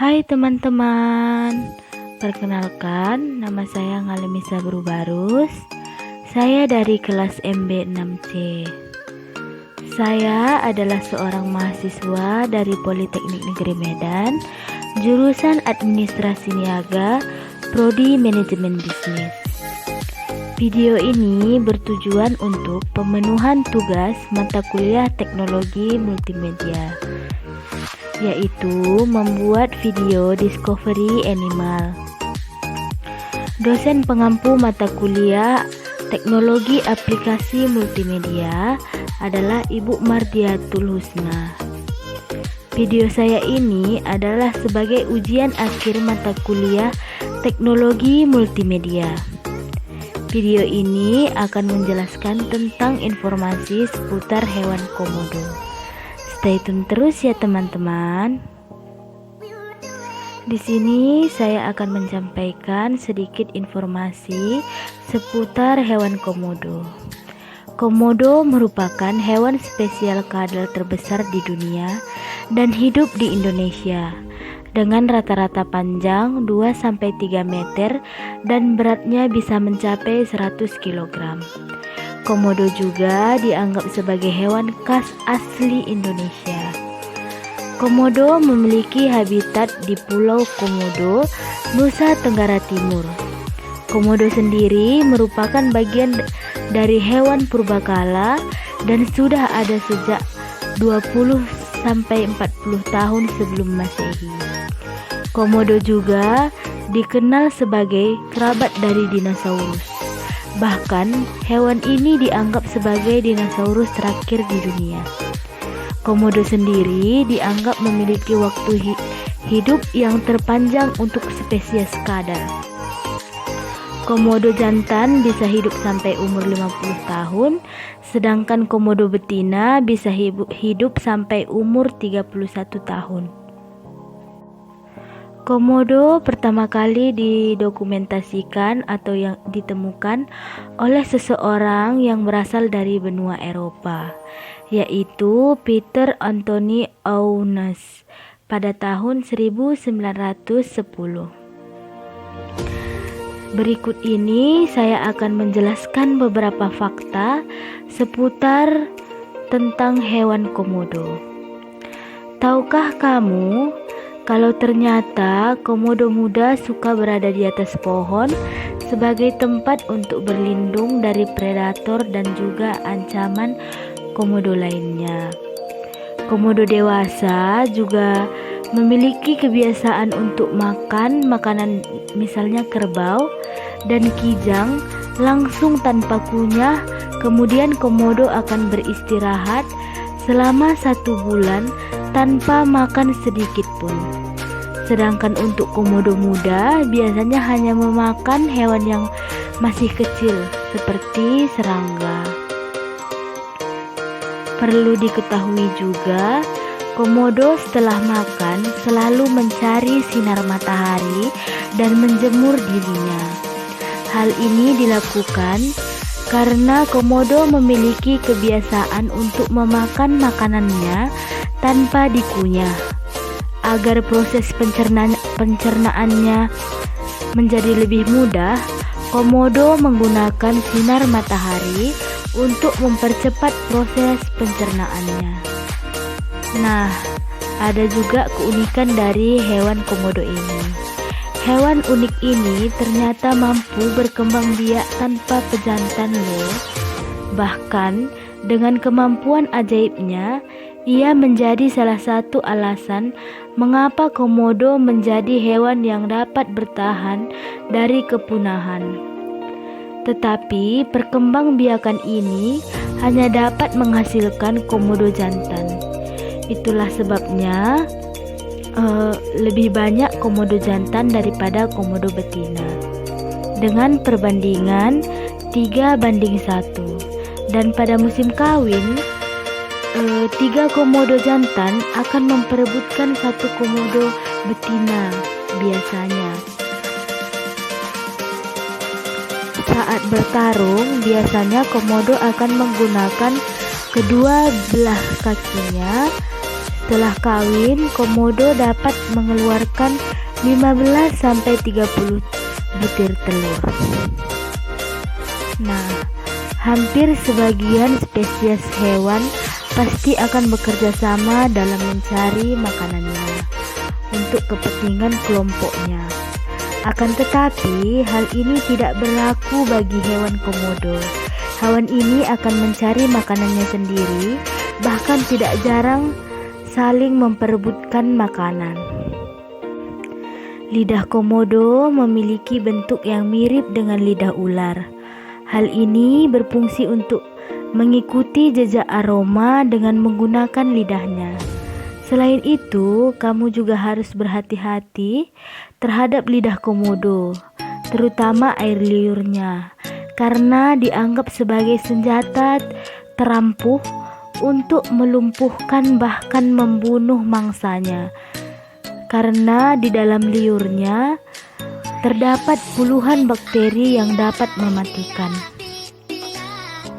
Hai teman-teman, perkenalkan nama saya Ngalemisa Berubarus. Saya dari kelas MB6C. Saya adalah seorang mahasiswa dari Politeknik Negeri Medan, jurusan Administrasi Niaga, Prodi Manajemen Bisnis. Video ini bertujuan untuk pemenuhan tugas mata kuliah Teknologi Multimedia, yaitu membuat video Discovery Animal. Dosen pengampu mata kuliah Teknologi Aplikasi Multimedia adalah Ibu Mardiatul Husna. Video saya ini adalah sebagai ujian akhir mata kuliah Teknologi Multimedia. Video ini akan menjelaskan tentang informasi seputar hewan komodo. Stay tune terus ya teman-teman. Di sini saya akan menyampaikan sedikit informasi seputar hewan komodo. Komodo merupakan hewan spesial kadal terbesar di dunia dan hidup di Indonesia dengan rata-rata panjang 2-3 meter dan beratnya bisa mencapai 100 kg. Komodo juga dianggap sebagai hewan khas asli Indonesia. Komodo memiliki habitat di Pulau Komodo, Nusa Tenggara Timur. Komodo sendiri merupakan bagian dari hewan purbakala dan sudah ada sejak 20-40 tahun sebelum Masehi. Komodo juga dikenal sebagai kerabat dari dinosaurus. Bahkan, hewan ini dianggap sebagai dinosaurus terakhir di dunia. Komodo sendiri dianggap memiliki waktu hidup yang terpanjang untuk spesies kadal. Komodo jantan bisa hidup sampai umur 50 tahun, sedangkan komodo betina bisa hidup sampai umur 31 tahun. Komodo pertama kali didokumentasikan atau yang ditemukan oleh seseorang yang berasal dari benua Eropa, yaitu Peter Anthony Aunes pada tahun 1910. Berikut ini saya akan menjelaskan beberapa fakta seputar tentang hewan komodo. Tahukah kamu kalau ternyata komodo muda suka berada di atas pohon sebagai tempat untuk berlindung dari predator dan juga ancaman komodo lainnya. Komodo dewasa juga memiliki kebiasaan untuk makan makanan misalnya kerbau dan kijang langsung tanpa kunyah. Kemudian komodo akan beristirahat selama 1 bulan tanpa makan sedikit pun. Sedangkan untuk komodo muda biasanya hanya memakan hewan yang masih kecil seperti serangga. Perlu diketahui juga, komodo setelah makan selalu mencari sinar matahari dan menjemur dirinya. Hal ini dilakukan karena komodo memiliki kebiasaan untuk memakan makanannya tanpa dikunyah. Agar proses pencernaannya menjadi lebih mudah, komodo menggunakan sinar matahari untuk mempercepat proses pencernaannya. Nah, ada juga keunikan dari hewan komodo ini. Hewan unik ini ternyata mampu berkembang biak tanpa pejantan loh. Bahkan dengan kemampuan ajaibnya, ia menjadi salah satu alasan mengapa komodo menjadi hewan yang dapat bertahan dari kepunahan. Tetapi perkembangbiakan ini hanya dapat menghasilkan komodo jantan. Itulah sebabnya lebih banyak komodo jantan daripada komodo betina, dengan perbandingan 3:1. Dan pada musim kawin, 3 komodo jantan akan memperebutkan 1 komodo betina biasanya. Saat bertarung, biasanya komodo akan menggunakan kedua belah kakinya Setelah kawin, komodo dapat mengeluarkan 15-30 butir telur. Nah, hampir sebagian spesies hewan pasti akan bekerja sama dalam mencari makanannya untuk kepentingan kelompoknya. Akan tetapi, hal ini tidak berlaku bagi hewan komodo. Hewan ini akan mencari makanannya sendiri, bahkan tidak jarang saling memperebutkan makanan. Lidah komodo memiliki bentuk yang mirip dengan lidah ular. Hal ini berfungsi untuk mengikuti jejak aroma dengan menggunakan lidahnya. Selain itu, kamu juga harus berhati-hati terhadap lidah komodo, terutama air liurnya, karena dianggap sebagai senjata terampuh untuk melumpuhkan bahkan membunuh mangsanya. Karena di dalam liurnya terdapat puluhan bakteri yang dapat mematikan.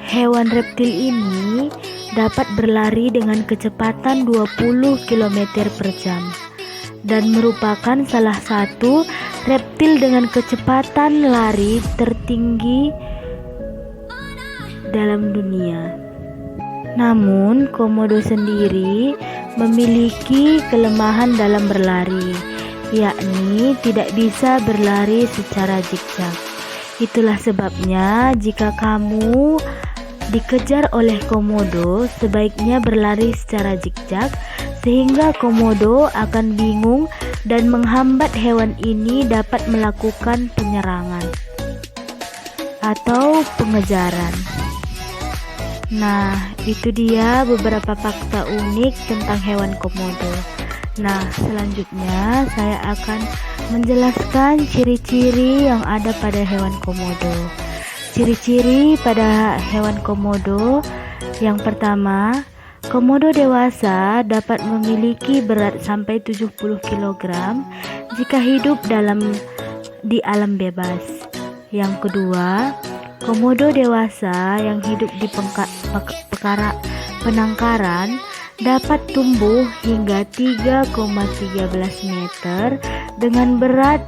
Hewan reptil ini dapat berlari dengan kecepatan 20 km per jam dan merupakan salah satu reptil dengan kecepatan lari tertinggi dalam dunia. Namun, komodo sendiri memiliki kelemahan dalam berlari, yakni tidak bisa berlari secara zigzag. Itulah sebabnya jika kamu dikejar oleh komodo, sebaiknya berlari secara zigzag sehingga komodo akan bingung dan menghambat hewan ini dapat melakukan penyerangan atau pengejaran. Nah, itu dia beberapa fakta unik tentang hewan komodo. Nah, selanjutnya saya akan menjelaskan ciri-ciri yang ada pada hewan komodo. Ciri-ciri pada hewan komodo, yang pertama, komodo dewasa dapat memiliki berat sampai 70 kg jika hidup di alam bebas. Yang kedua, komodo dewasa yang hidup di penangkaran dapat tumbuh hingga 3,13 meter dengan berat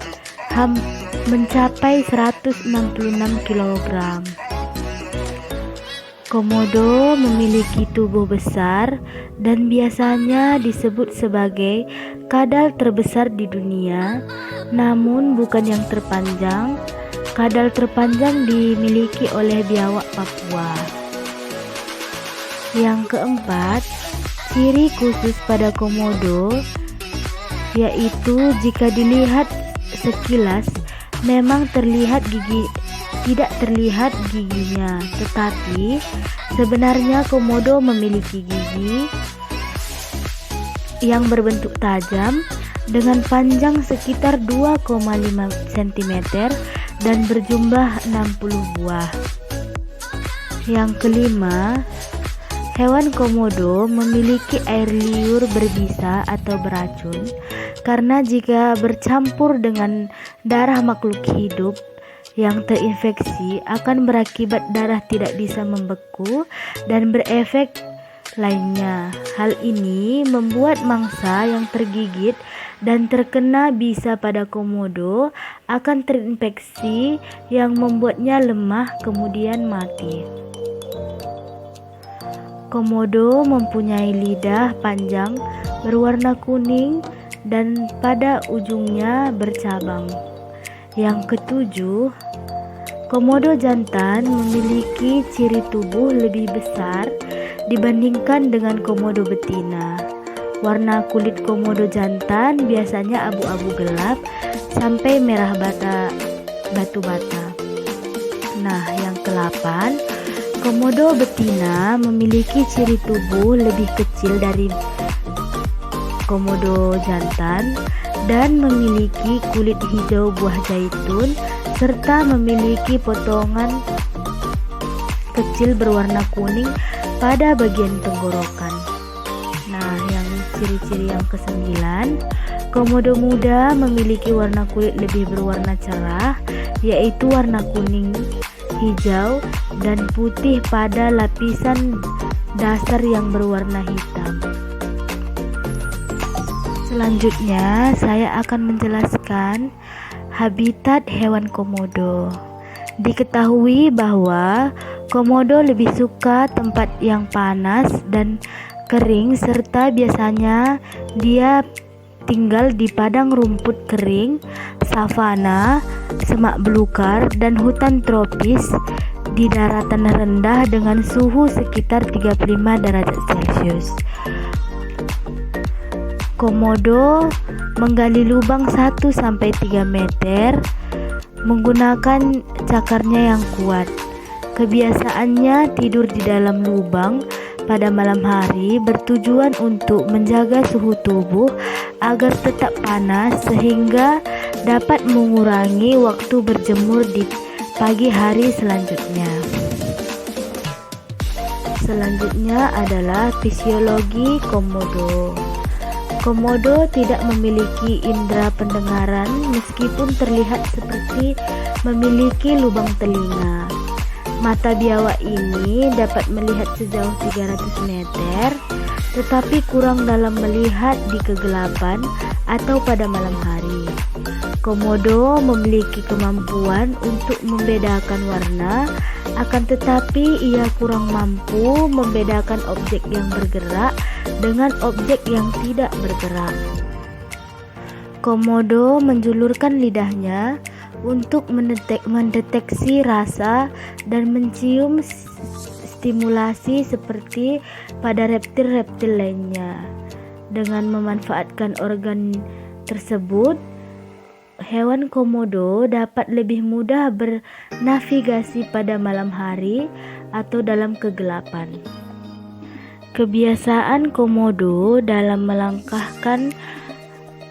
mencapai 166 kg. Komodo memiliki tubuh besar dan biasanya disebut sebagai kadal terbesar di dunia, namun bukan yang terpanjang. Kadal terpanjang dimiliki oleh biawak Papua. Yang keempat, ciri khusus pada komodo yaitu jika dilihat sekilas memang tidak terlihat giginya, tetapi sebenarnya komodo memiliki gigi yang berbentuk tajam dengan panjang sekitar 2,5 cm dan berjumlah 60 buah. Yang kelima, hewan komodo memiliki air liur berbisa atau beracun karena jika bercampur dengan darah makhluk hidup yang terinfeksi akan berakibat darah tidak bisa membeku dan berefek lainnya. Hal ini membuat mangsa yang tergigit dan terkena bisa pada komodo akan terinfeksi yang membuatnya lemah kemudian mati. Komodo mempunyai lidah panjang berwarna kuning dan pada ujungnya bercabang. Yang ketujuh, komodo jantan memiliki ciri tubuh lebih besar dibandingkan dengan komodo betina. Warna kulit komodo jantan biasanya abu-abu gelap sampai merah batu bata. Nah, yang ke-8, komodo betina memiliki ciri tubuh lebih kecil dari komodo jantan dan memiliki kulit hijau buah zaitun serta memiliki potongan kecil berwarna kuning pada bagian tenggorokan. Nah, yang ciri-ciri yang ke-9, komodo muda memiliki warna kulit lebih berwarna cerah, yaitu warna kuning, hijau, dan putih pada lapisan dasar yang berwarna hitam. Selanjutnya, saya akan menjelaskan habitat hewan komodo. Diketahui bahwa komodo lebih suka tempat yang panas dan kering, serta biasanya dia tinggal di padang rumput kering, savana, semak belukar, dan hutan tropis di daratan rendah dengan suhu sekitar 35 derajat Celcius. Komodo menggali lubang 1-3 meter menggunakan cakarnya yang kuat. Kebiasaannya tidur di dalam lubang pada malam hari bertujuan untuk menjaga suhu tubuh agar tetap panas sehingga dapat mengurangi waktu berjemur di pagi hari selanjutnya. Selanjutnya adalah fisiologi komodo. Komodo tidak memiliki indera pendengaran meskipun terlihat seperti memiliki lubang telinga. Mata biawak ini dapat melihat sejauh 300 meter, tetapi kurang dalam melihat di kegelapan atau pada malam hari. Komodo memiliki kemampuan untuk membedakan warna, akan tetapi ia kurang mampu membedakan objek yang bergerak dengan objek yang tidak bergerak. Komodo menjulurkan lidahnya untuk mendeteksi rasa dan mencium stimulasi seperti pada reptil-reptil lainnya. Dengan memanfaatkan organ tersebut, hewan komodo dapat lebih mudah bernavigasi pada malam hari atau dalam kegelapan. Kebiasaan komodo dalam melangkahkan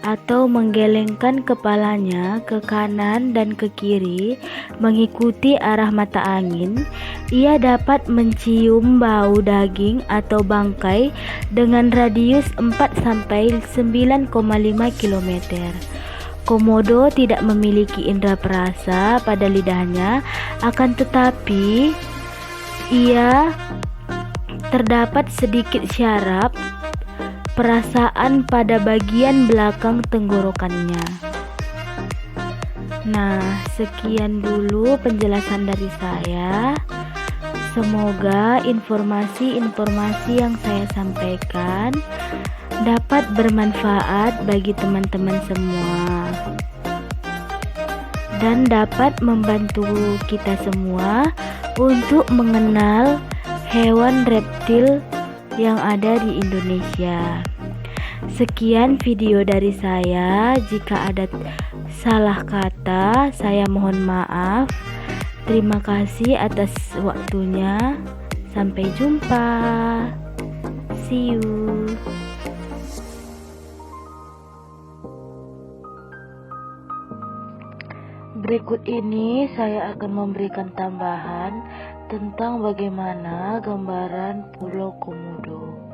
atau menggelengkan kepalanya ke kanan dan ke kiri mengikuti arah mata angin. Ia dapat mencium bau daging atau bangkai dengan radius 4-9,5 km. Komodo tidak memiliki indera perasa pada lidahnya, akan tetapi ia terdapat sedikit syaraf perasaan pada bagian belakang tenggorokannya. Nah, sekian dulu penjelasan dari saya. Semoga informasi-informasi yang saya sampaikan dapat bermanfaat bagi teman-teman semua dan dapat membantu kita semua untuk mengenal hewan reptil yang ada di Indonesia. Sekian video dari saya. Jika ada salah kata, saya mohon maaf. Terima kasih atas waktunya. Sampai jumpa. See you. Berikut ini saya akan memberikan tambahan tentang bagaimana gambaran Pulau Komodo.